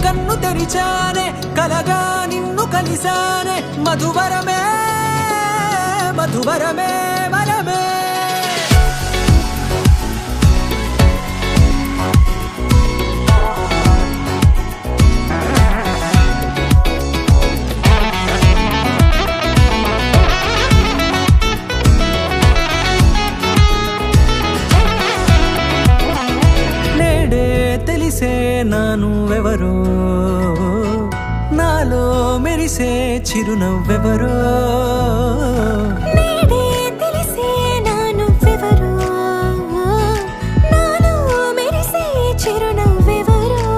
కన్ను తెరిచానే కలగా నిన్ను కలిసానే మధువరమే మధువరమే వరమే తెలిసే నానువెవరో నాలో మెరిసే చిరునవ్వెవరో నేడే తెలిసే నానువెవరో నాలో మెరిసే చిరునవ్వెవరో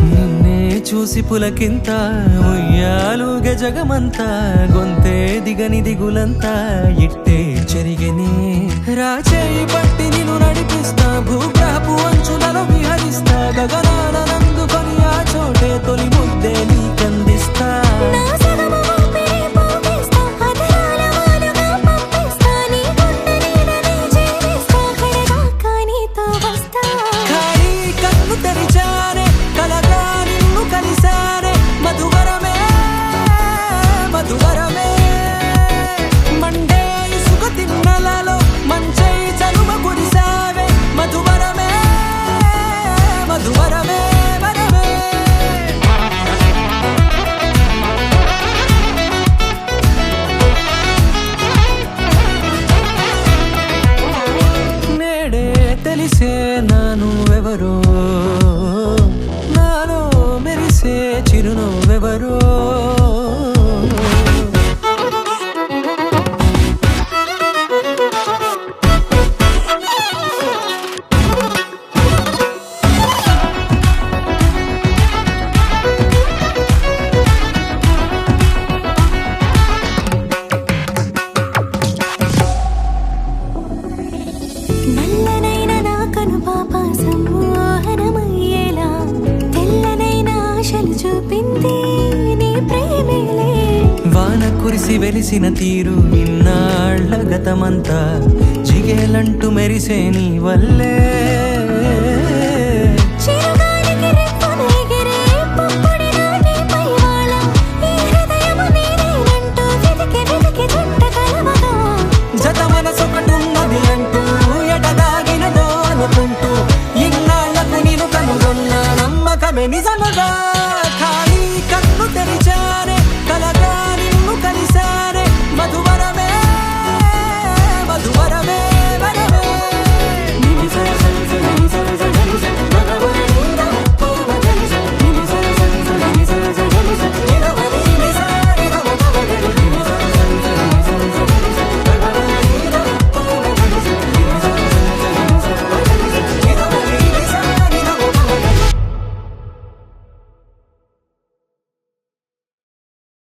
నిన్నే చూసి పులకింత ఉయ్యాలుగ జగమంతా గొంతే దిగని దిగులంతా ఇట్టే చెరిగనే రాచేయి పట్టి నిన్ను నడిపిస్తా భూగ్రహపు అంచులలో విహరిస్తా గగనానందుకొని ఆ చోటే తొలి ముద్దే నీకందిస్తా నా సగము ఊపిరి పోగేస్తా అధరాల వాలుగా పంపిస్తా నీ గుండె నీడనే చేరిస్తా కడదాకా నీతో వస్తా ఖాళీ కన్ను తెరిచానే కలగా నిన్ను కలిసానే మధువరమే మధువరమే మండే ఇసుక తిన్నలలో మంచై చలువ కురిసావే మధువరమే మధువరమే వరమే నేడే తెలిసే నానువెవరో నాలో మెరిసే చిరునవ్వెవరో నల్లనైన నా కనుపాప సమ్మోహనమయ్యేలా తెల్లనైన ఆశలు చూపింది నీ ప్రేమేలే వాన కురిసి వెలిసిన తీరు ఇన్నాళ్ల గతమంతా జిగేలంటూ మెరిసే నీ వల్లే